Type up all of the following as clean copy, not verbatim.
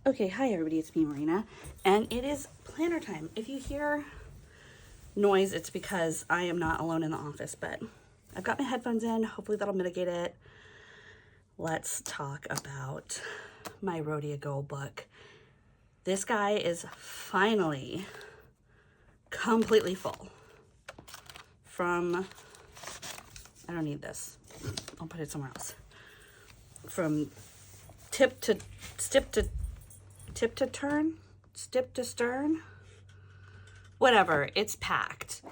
Okay, hi everybody, it's me, Marina, and it is planner time. If you hear noise, it's because I am not alone in the office, but I've got my headphones in. Hopefully that'll mitigate it. Let's talk about my Rhodia Goal Book. This guy is finally completely full. From, I don't need this. I'll put it somewhere else. From tip to stern, whatever, it's packed.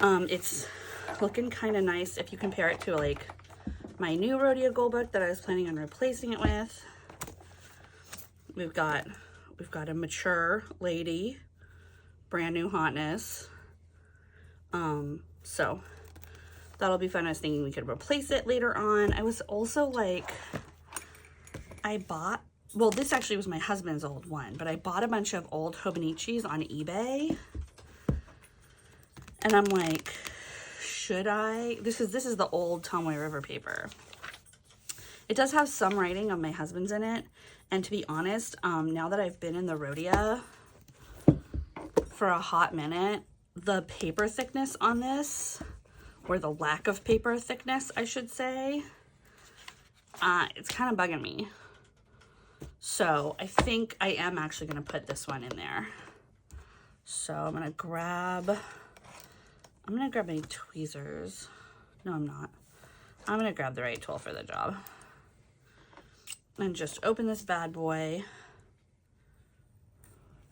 It's looking kind of nice if you compare it to like my new Rhodia Goal Book that I was planning on replacing it with. We've got a mature lady, brand new hotness. So that'll be fun. I was thinking we could replace it later on. I was also like, well, this actually was my husband's old one, but I bought a bunch of old Hobonichis on eBay. And I'm like, should I? This is the old Tomoe River paper. It does have some writing of my husband's in it. And to be honest, now that I've been in the Rhodia for a hot minute, the paper thickness on this, or the lack of paper thickness, I should say, it's kind of bugging me. So I think I am actually going to put this one in there. So I'm going to grab my tweezers. No, I'm not. I'm going to grab the right tool for the job. And just open this bad boy.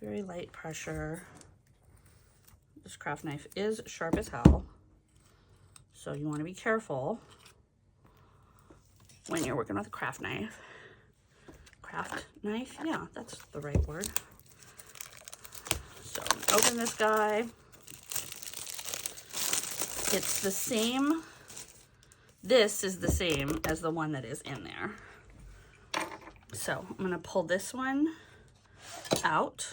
Very light pressure. This craft knife is sharp as hell, so you want to be careful when you're working with a craft knife. Craft knife, yeah, that's the right word. So open this guy. It's the same. This is the same as the one that is in there. So I'm going to pull this one out.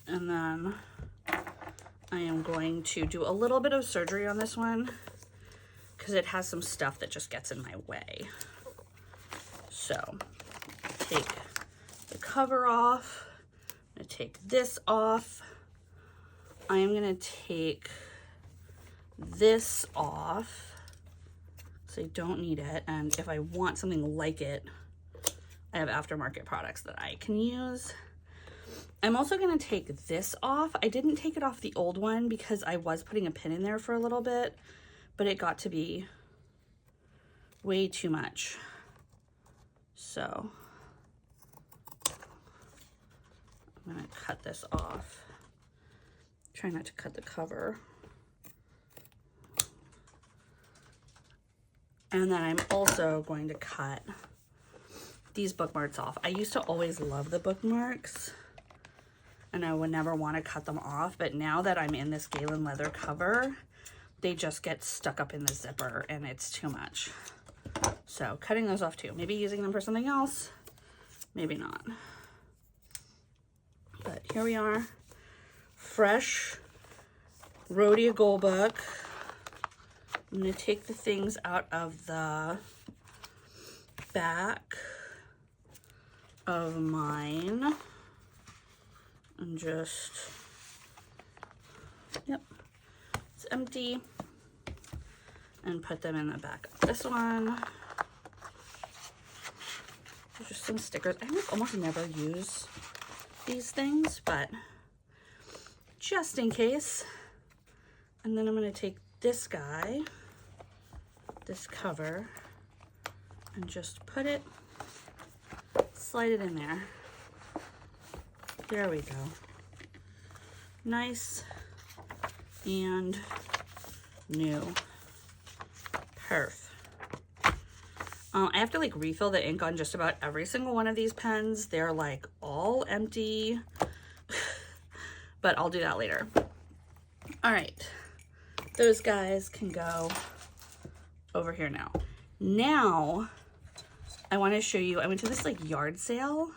And then I am going to do a little bit of surgery on this one because it has some stuff that just gets in my way. So take the cover off. I'm going to take this off. I am going to take this off so I don't need it. And if I want something like it, I have aftermarket products that I can use. I'm also going to take this off. I didn't take it off the old one because I was putting a pin in there for a little bit, but it got to be way too much. So I'm going to cut this off. Try not to cut the cover. And then I'm also going to cut these bookmarks off. I used to always love the bookmarks, and I would never want to cut them off, but now that I'm in this Galen leather cover, they just get stuck up in the zipper and it's too much. So cutting those off too. Maybe using them for something else, maybe not. But here we are. Fresh Rhodia Goal Book. I'm going to take the things out of the back of mine. And just, yep, it's empty, and put them in the back of this one. There's just some stickers. I almost never use these things, but just in case. And then I'm going to take this guy, this cover, and just put it, slide it in there. There we go. Nice and new. Perf. I have to like refill the ink on just about every single one of these pens. They're like all empty, but I'll do that later. All right, those guys can go over here now. Now, I want to show you, I went to this like yard sale.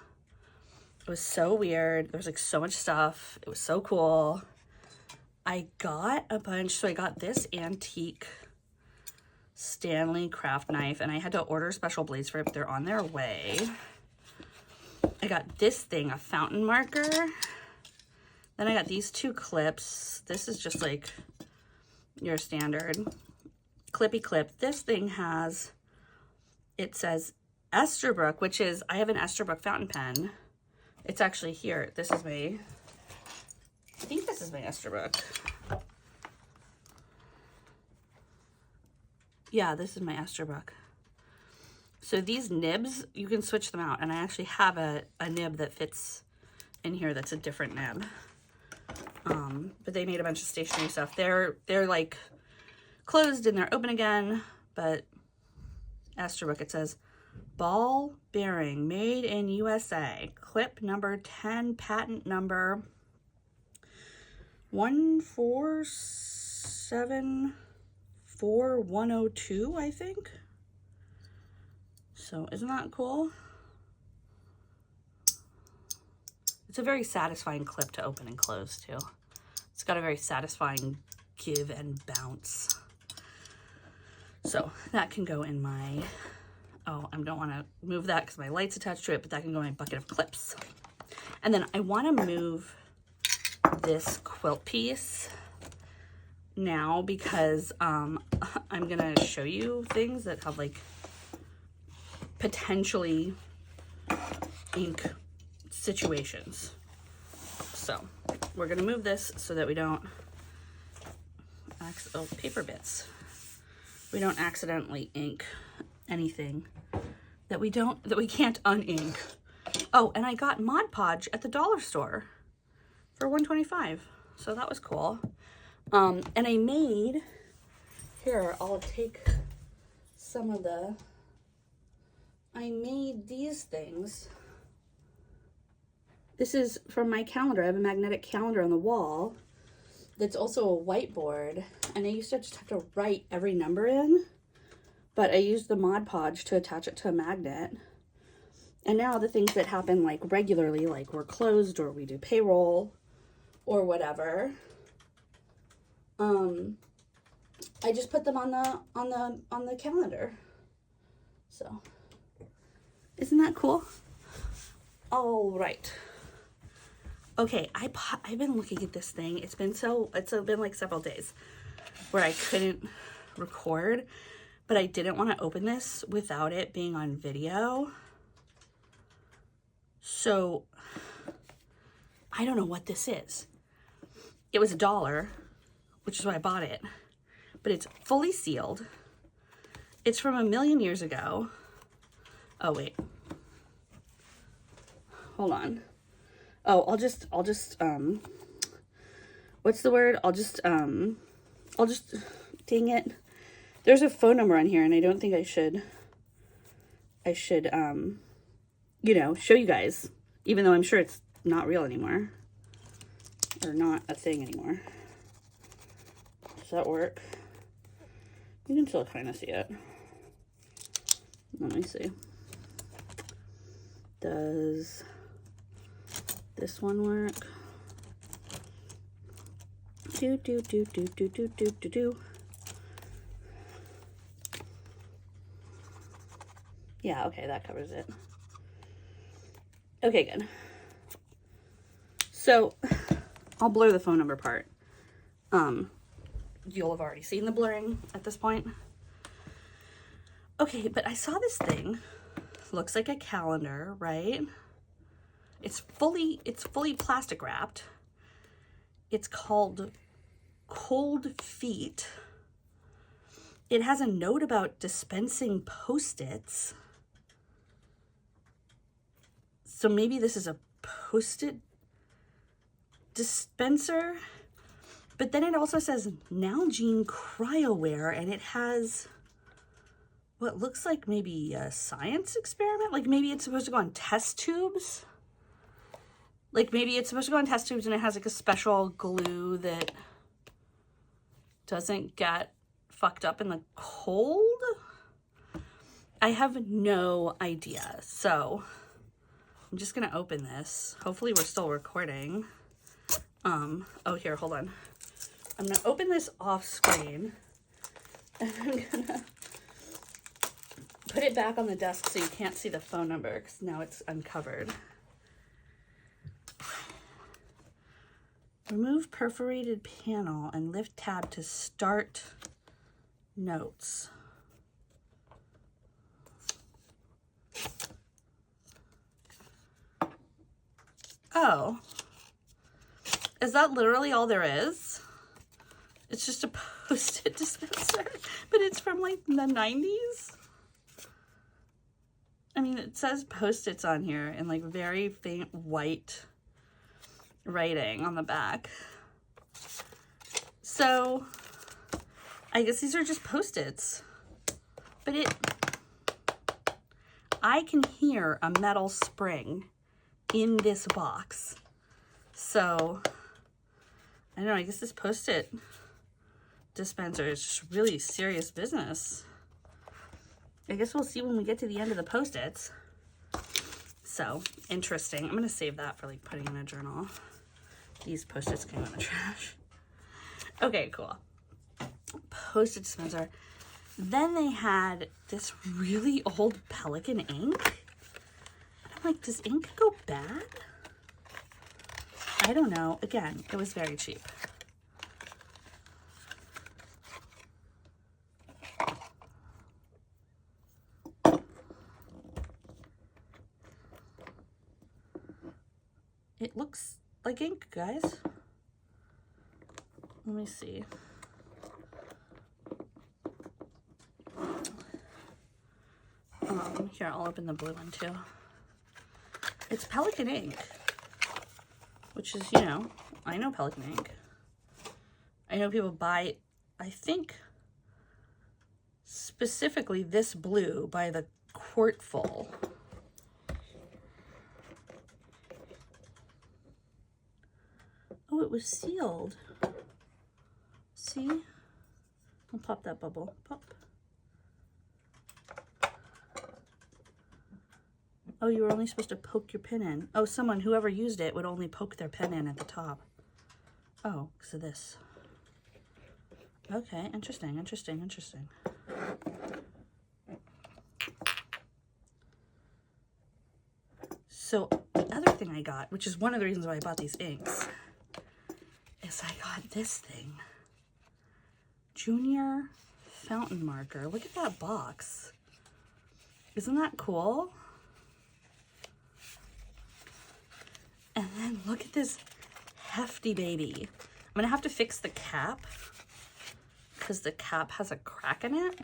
It was so weird. There was like so much stuff. It was so cool. I got a bunch. So I got this antique Stanley craft knife, and I had to order special blades for it, but they're on their way. I got this thing, a fountain marker. Then I got these 2 clips. This is just like your standard clippy clip. This thing has, it says Esterbrook, which is, I have an Esterbrook fountain pen. It's actually here. This is my, I think this is my Esterbrook. Yeah, this is my Esterbrook. So these nibs, you can switch them out. And I actually have a nib that fits in here that's a different nib. But they made a bunch of stationery stuff. They're like closed and they're open again. But Esterbrook, it says ball bearing made in USA. Clip number 10, patent number 1474102, I think. So isn't that cool? It's a very satisfying clip to open and close too. It's got a very satisfying give and bounce. So that can go in my, oh, I don't want to move that because my light's attached to it, but that can go in my bucket of clips. And then I want to move this quilt piece now because I'm going to show you things that have like potentially ink situations. So we're going to move this so that we don't, oh, paper bits. We don't accidentally ink anything that we can't unink. Oh, and I got Mod Podge at the dollar store for $1.25. So that was cool. And I made, here, I'll take some of the, I made these things. This is from my calendar. I have a magnetic calendar on the wall that's also a whiteboard. And I used to just have to write every number in, but I used the Mod Podge to attach it to a magnet. And now the things that happen like regularly, like we're closed or we do payroll or whatever, I just put them on the calendar. So isn't that cool? All right. Okay, I've been looking at this thing. It's been like several days where I couldn't record, but I didn't want to open this without it being on video. So I don't know what this is. It was $1, which is why I bought it, but it's fully sealed. It's from a million years ago. Oh, wait. Hold on. Oh, I'll just, what's the word? I'll just, dang it. There's a phone number on here and I don't think I should, you know, show you guys, even though I'm sure it's not real anymore or not a thing anymore. Does that work? You can still kind of see it. Let me see. Does this one work? Do. Yeah, okay, that covers it. Okay, good. So I'll blur the phone number part. You'll have already seen the blurring at this point. Okay, but I saw this thing. Looks like a calendar, right? It's fully plastic wrapped. It's called Cold Feet. It has a note about dispensing Post-its. So maybe this is a Post-it dispenser. But then it also says Nalgene Cryoware, and it has what looks like maybe a science experiment. Like maybe it's supposed to go on test tubes. Like maybe it's supposed to go on test tubes and it has like a special glue that doesn't get fucked up in the cold. I have no idea. So I'm just gonna open this. Hopefully we're still recording. Oh, here, hold on. I'm gonna open this off screen and I'm gonna put it back on the desk so you can't see the phone number because now it's uncovered. Remove perforated panel and lift tab to start notes. Oh, is that literally all there is? It's just a Post-it dispenser, but it's from like the 90s. I mean, it says Post-its on here in like very faint white writing on the back. So I guess these are just Post-its, but I can hear a metal spring in this box. So I don't know, I guess this Post-it dispenser is just really serious business. I guess we'll see when we get to the end of the Post-its. So interesting. I'm gonna save that for like putting in a journal. These Post-its came in the trash. Okay, cool. Post-it dispenser. Then they had this really old Pelican ink. I'm like, does ink go bad? I don't know. Again, it was very cheap. It looks like ink, guys. Let me see. Here, I'll open the blue one too. It's Pelican ink, which is, you know, I know Pelican ink. I know people buy, I think, specifically this blue by the quartful. Oh, it was sealed. See? I'll pop that bubble. Pop. Oh, you were only supposed to poke your pen in. Oh, whoever used it would only poke their pen in at the top. Oh, because of this. Okay, interesting, interesting, interesting. So the other thing I got, which is one of the reasons why I bought these inks, is I got this thing. Junior Fountain Marker. Look at that box. Isn't that cool? And then look at this hefty baby. I'm gonna have to fix the cap because the cap has a crack in it.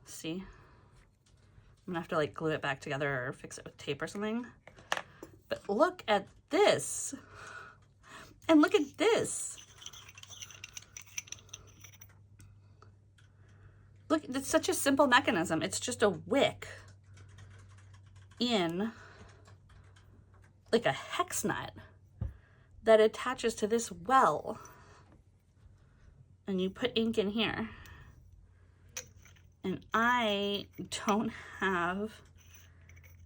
See? I'm gonna have to like glue it back together or fix it with tape or something. But look at this. And look at this. Look, it's such a simple mechanism. It's just a wick in like a hex nut that attaches to this well. And you put ink in here. And I don't have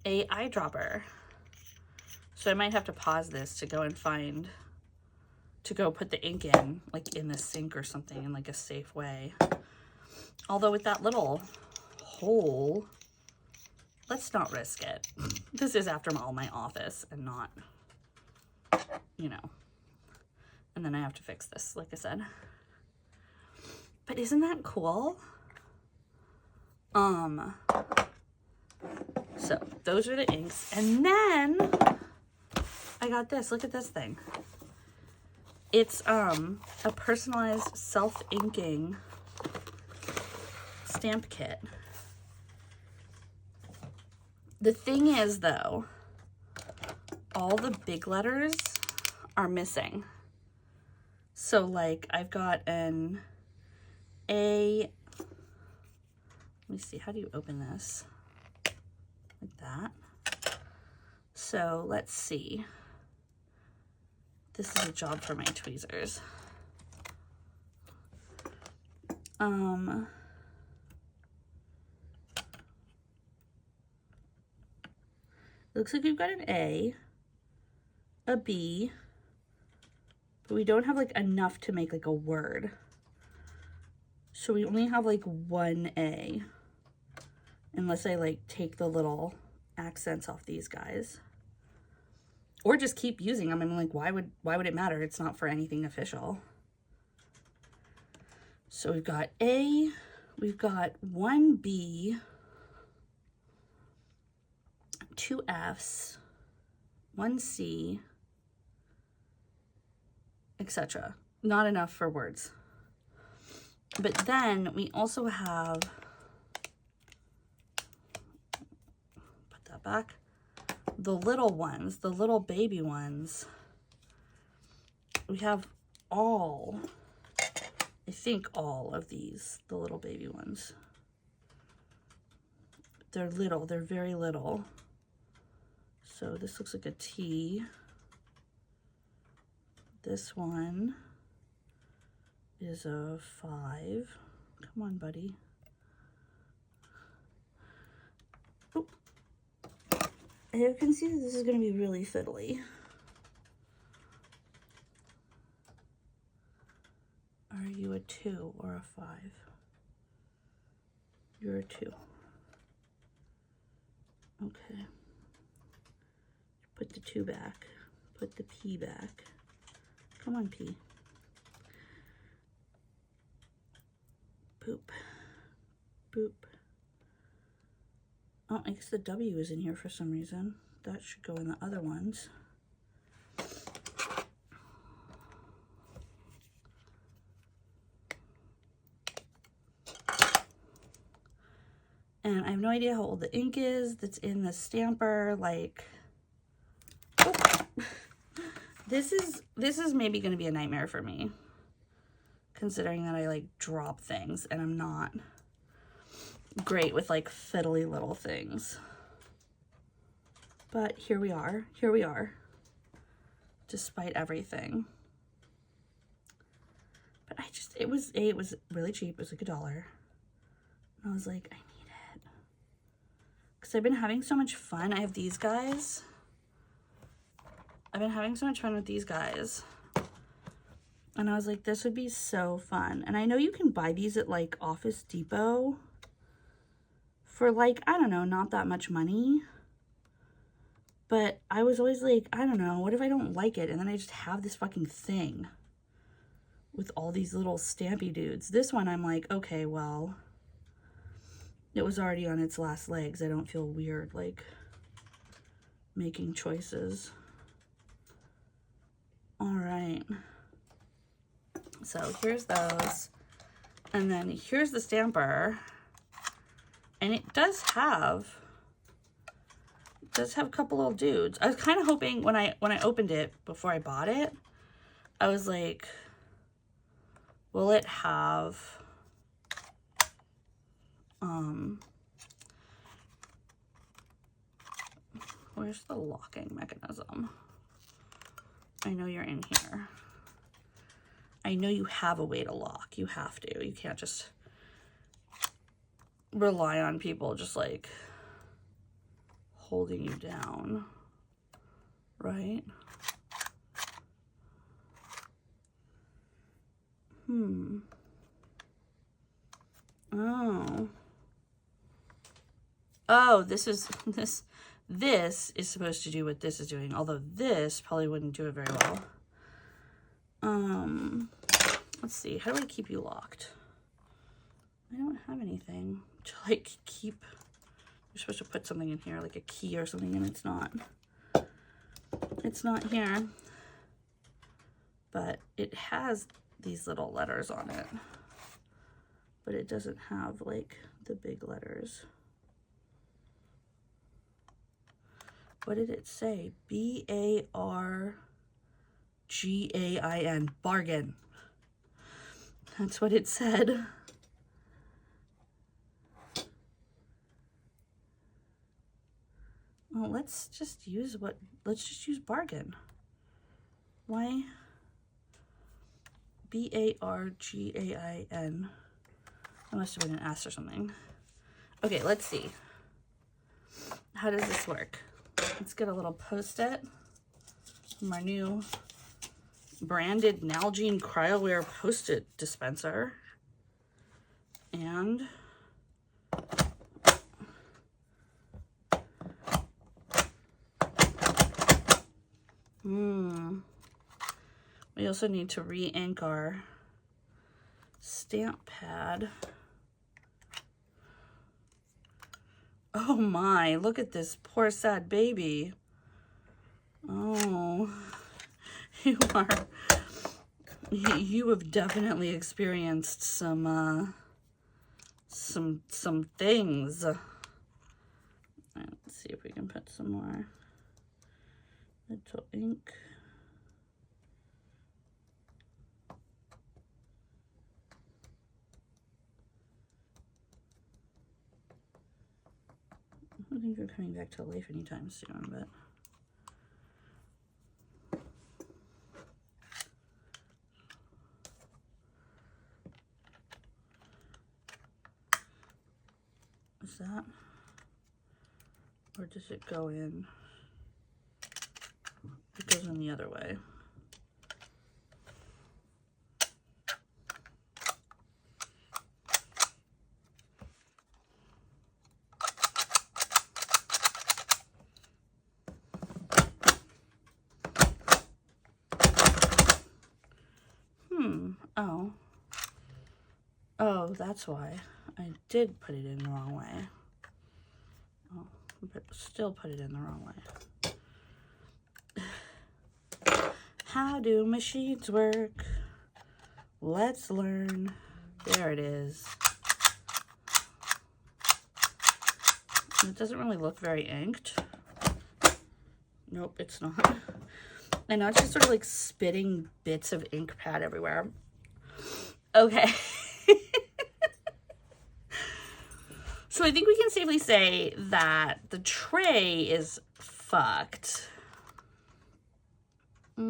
a eyedropper. So I might have to pause this to go and find, to go put the ink in, like in the sink or something in like a safe way. Although with that little hole, let's not risk it. This is after all my office and not, you know. And then I have to fix this, like I said. But isn't that cool? So those are the inks. And then I got this. Look at this thing. It's a personalized self-inking stamp kit. The thing is, though, all the big letters are missing. So, like, I've got an A. Let me see. How do you open this? Like that. So, let's see. This is a job for my tweezers. Looks like we've got an A, a B, but we don't have like enough to make like a word. So we only have like one A, unless I like take the little accents off these guys. or just keep using them. I'm like, why would it matter? It's not for anything official. So we've got A, we've got 1 B, 2 Fs, 1 C, etc. Not enough for words. But then we also have, put that back, the little ones, the little baby ones. We have all, I think all of these, the little baby ones. They're little, they're very little. So this looks like a T. This one is a 5. Come on, buddy. Oop. You can see that this is going to be really fiddly. Are you a 2 or a 5? You're a 2. Okay. Put the 2 back. Put the P back. Come on, P. Boop. Boop. Oh, I guess the W is in here for some reason. That should go in the other ones. And I have no idea how old the ink is that's in the stamper. Like, oh. This is maybe going to be a nightmare for me, considering that I like drop things and I'm not great with like fiddly little things. But here we are, despite everything. But it was really cheap. It was like $1. And I was like, I need it. Because I've been having so much fun. I have these guys. I've been having so much fun with these guys. And I was like, this would be so fun. And I know you can buy these at like Office Depot for like, I don't know, not that much money. But I was always like, I don't know, what if I don't like it? And then I just have this fucking thing with all these little stampy dudes. This one, I'm like, okay, well, it was already on its last legs. I don't feel weird, like, making choices. All right. So here's those. And then here's the stamper. And it does have a couple little dudes. I was kind of hoping when I opened it before I bought it, I was like, will it have where's the locking mechanism? I know you're in here. I know you have a way to lock. You have to. You can't just rely on people just like holding you down, right? Oh, this is supposed to do what this is doing, although this probably wouldn't do it very well. Let's see, how do I keep you locked? I don't have anything to like keep. You're supposed to put something in here, like a key or something, and it's not. It's not here. But it has these little letters on it. But it doesn't have like the big letters. What did it say? B-A-R-G-A-I-N. Bargain. That's what it said. Well, let's just use bargain. Why? B-A-R-G-A-I-N. That must have been an S or something. Okay, let's see. How does this work? Let's get a little Post-it from our new branded Nalgene Cryoware Post-it dispenser. And We also need to re-ink our stamp pad. Oh my, look at this poor sad baby. Oh, you have definitely experienced some things. Let's see if we can put some more little ink. I don't think you're coming back to life anytime soon, but is that, or does it go in? It goes in the other way. Oh, that's why. I did put it in the wrong way. Oh, but still put it in the wrong way. How do machines work? Let's learn. There it is. It doesn't really look very inked. Nope, it's not. I know it's just sort of like spitting bits of ink pad everywhere. Okay. So I think we can safely say that the tray is fucked. I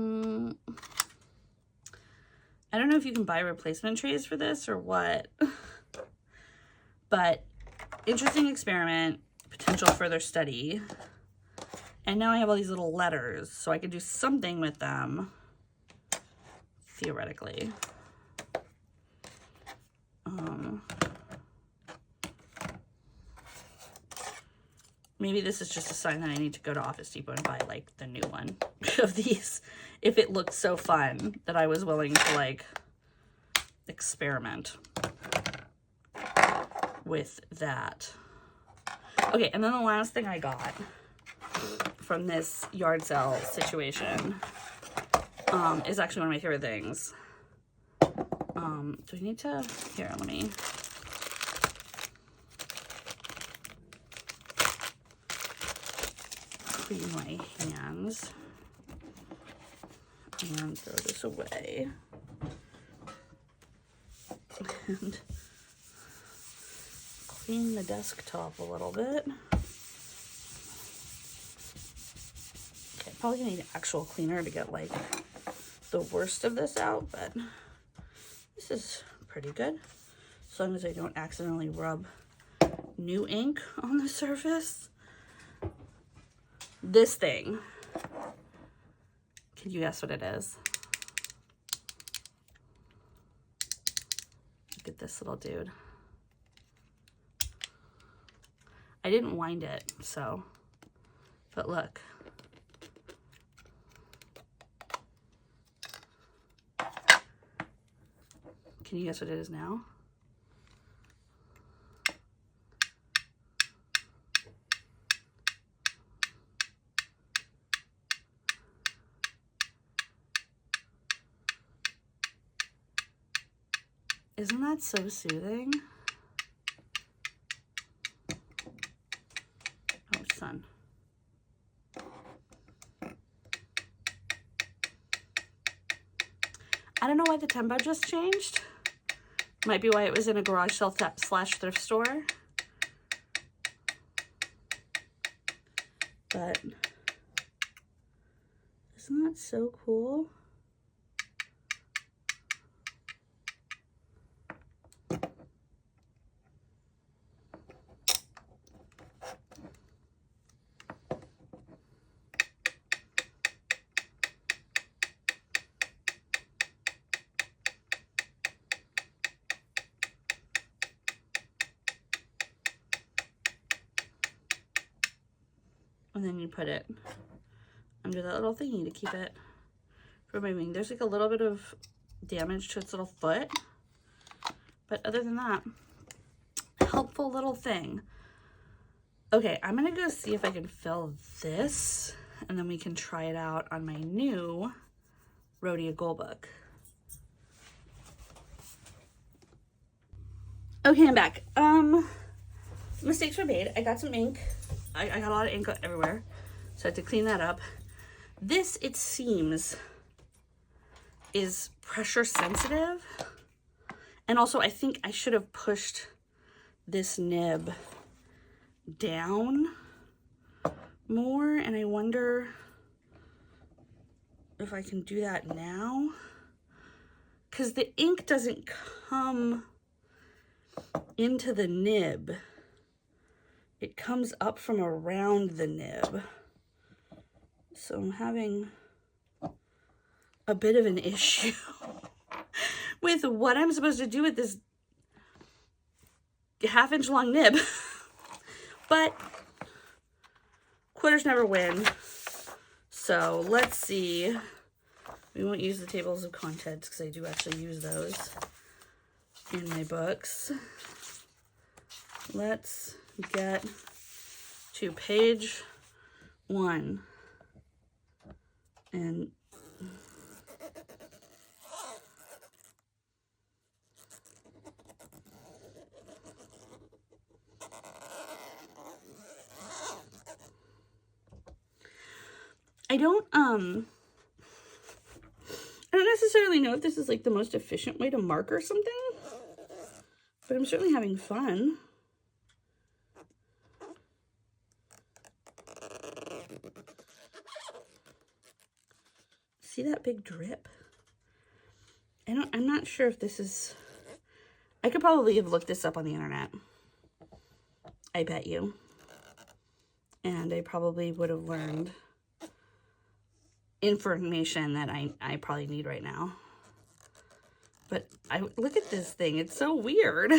don't know if you can buy replacement trays for this or what, but interesting experiment, potential further study. And now I have all these little letters, so I can do something with them, theoretically. Maybe this is just a sign that I need to go to Office Depot and buy, like, the new one of these. If it looked so fun that I was willing to, like, experiment with that. Okay, and then the last thing I got from this yard sale situation is actually one of my favorite things. Do we need to, here, let me, clean my hands and throw this away. And clean the desktop a little bit. Okay, probably gonna need an actual cleaner to get like the worst of this out, but this is pretty good. As long as I don't accidentally rub new ink on the surface. This thing, can you guess what it is? Look at this little dude. I didn't wind it, so, but look. Can you guess what it is now? Isn't that so soothing? Oh, sun. I don't know why the tempo just changed. Might be why it was in a garage sale slash thrift store. But isn't that so cool? And then you put it under that little thingy to keep it from moving. There's like a little bit of damage to its little foot, but other than that, helpful little thing. Okay, I'm gonna go see if I can fill this, and then we can try it out on my new Rhodia Goal Book. Okay, I'm back. Mistakes were made. I got some ink. I got a lot of ink everywhere, so I had to clean that up. This, it seems, is pressure sensitive. And also, I think I should have pushed this nib down more, and I wonder if I can do that now, because the ink doesn't come into the nib. It comes up from around the nib. So I'm having a bit of an issue with what I'm supposed to do with this half-inch long nib. But quitters never win. So let's see. We won't use the tables of contents because I do actually use those in my books. Let's get to page 1. And I don't necessarily know if this is like the most efficient way to mark or something, but I'm certainly having fun. See that big drip? I'm not sure if this is, I could probably have looked this up on the internet. I bet you. And I probably would have learned information that I probably need right now. But look at this thing. It's so weird.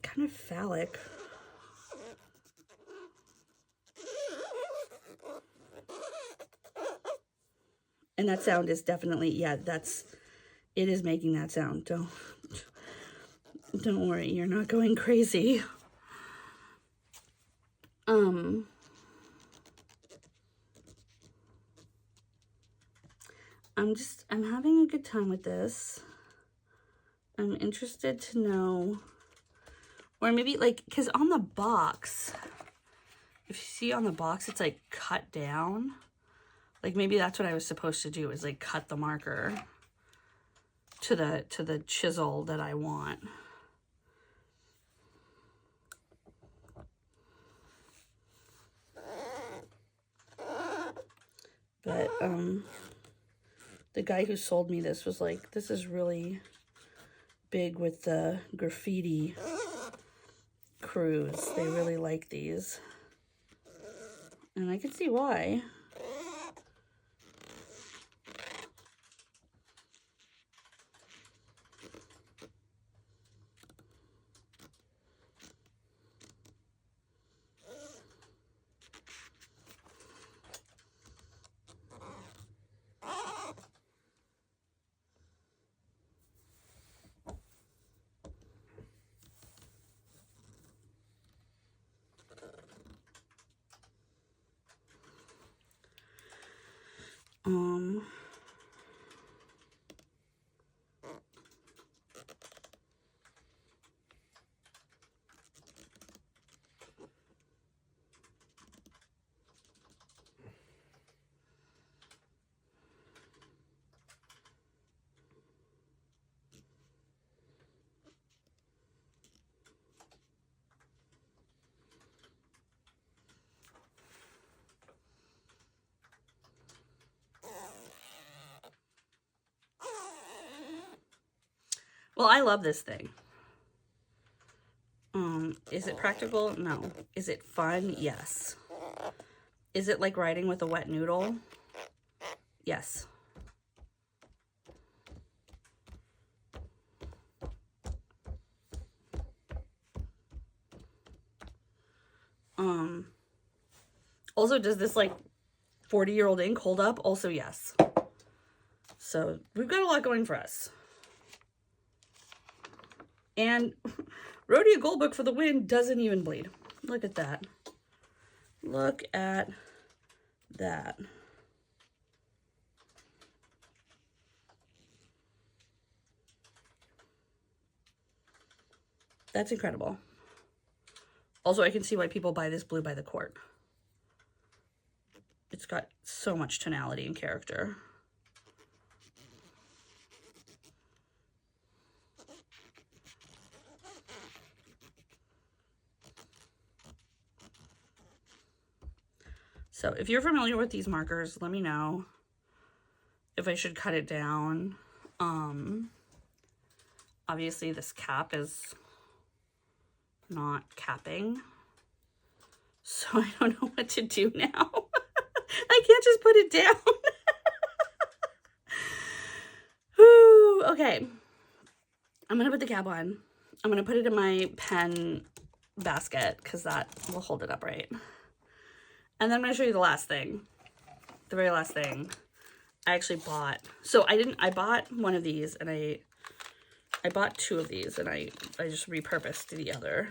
Kind of phallic. And that sound is definitely, yeah, it is making that sound. Don't worry, you're not going crazy. I'm having a good time with this. I'm interested to know, or maybe like, because on the box, if you see on the box, it's like cut down. Like maybe that's what I was supposed to do, is like cut the marker to the chisel that I want. But the guy who sold me this was like, this is really big with the graffiti crews. They really like these. And I can see why. Well, I love this thing. Is it practical? No. Is it fun? Yes. Is it like writing with a wet noodle? Yes. Also, does this like 40-year-old ink hold up? Also, yes. So we've got a lot going for us. And Rhodia Goal Book for the win doesn't even bleed. Look at that. Look at that. That's incredible. Also, I can see why people buy this blue by the quart. It's got so much tonality and character. So if you're familiar with these markers, let me know if I should cut it down. Obviously this cap is not capping, so I don't know what to do now. I can't just put it down. Whew, okay. I'm gonna put the cap on. I'm gonna put it in my pen basket because that will hold it upright. And then I'm gonna show you the last thing. The very last thing I actually bought. So I bought one of these and I bought two of these and I just repurposed the other.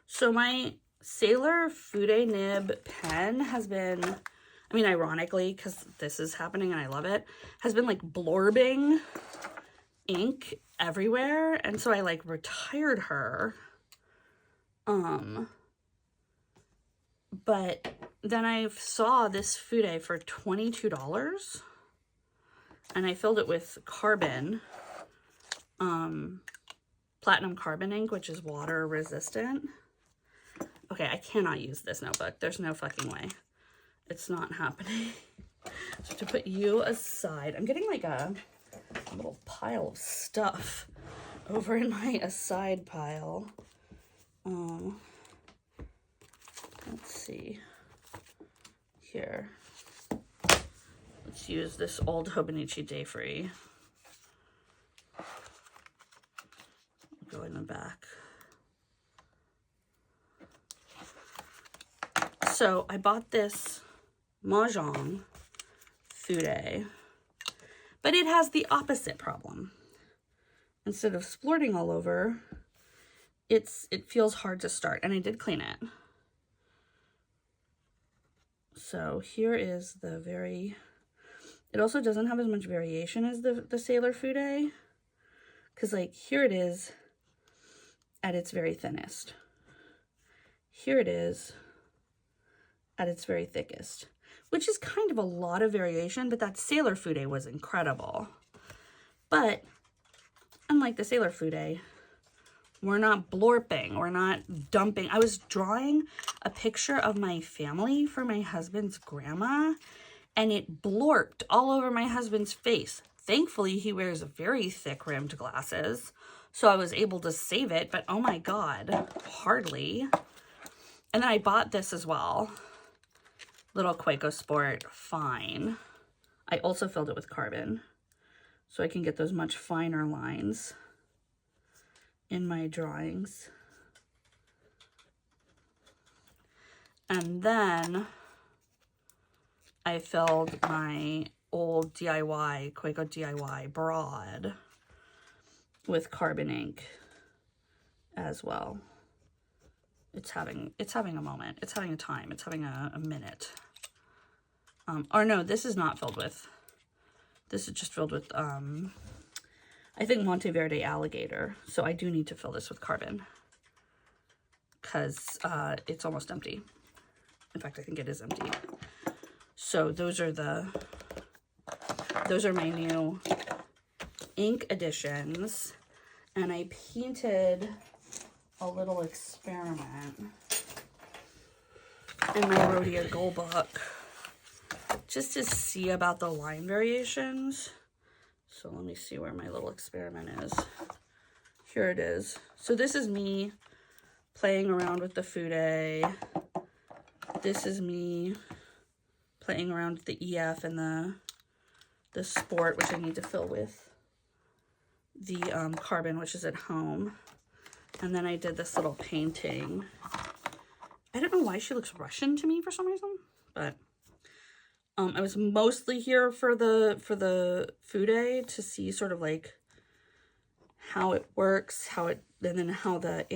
So my Sailor Fude nib pen has been, I mean, ironically, because this is happening and I love it, has been like blorbing ink everywhere. And so I like retired her. But then I saw this Fude for $22 and I filled it with carbon, platinum carbon ink, which is water resistant. Okay, I cannot use this notebook. There's no fucking way. It's not happening. So to put you aside, I'm getting like a little pile of stuff over in my aside pile. Let's see. Here. Let's use this old Hobonichi Day Free. Go in the back. So I bought this Majohn Fude, but it has the opposite problem. Instead of splorting all over, it feels hard to start, and I did clean it. So here is the very, it also doesn't have as much variation as the Sailor Fude, because like here it is at its very thinnest. Here it is at its very thickest, which is kind of a lot of variation, but that Sailor Fude was incredible. But unlike the Sailor Fude, we're not blorping, we're not dumping. I was drawing a picture of my family for my husband's grandma, and it blorped all over my husband's face. Thankfully, he wears very thick rimmed glasses, so I was able to save it, but oh my God, hardly. And then I bought this as well. Little Kaweco Sport, fine. I also filled it with carbon, so I can get those much finer lines in my drawings. And then I filled my old DIY, Kaweco DIY broad with carbon ink as well. It's having a moment. It's having a time. It's having a minute. Or no, this is not filled with, this is just filled with, I think Monteverde alligator. So I do need to fill this with carbon because it's almost empty. In fact, I think it is empty. So those are my new ink additions. And I painted a little experiment in my Rhodia Goal Book just to see about the line variations. So let me see where my little experiment is. Here it is. So this is me playing around with the Fude. This is me playing around with the EF and the Sport, which I need to fill with the carbon, which is at home. And then I did this little painting. I don't know why she looks Russian to me for some reason, but I was mostly here for the fude to see sort of like how it works, and then how the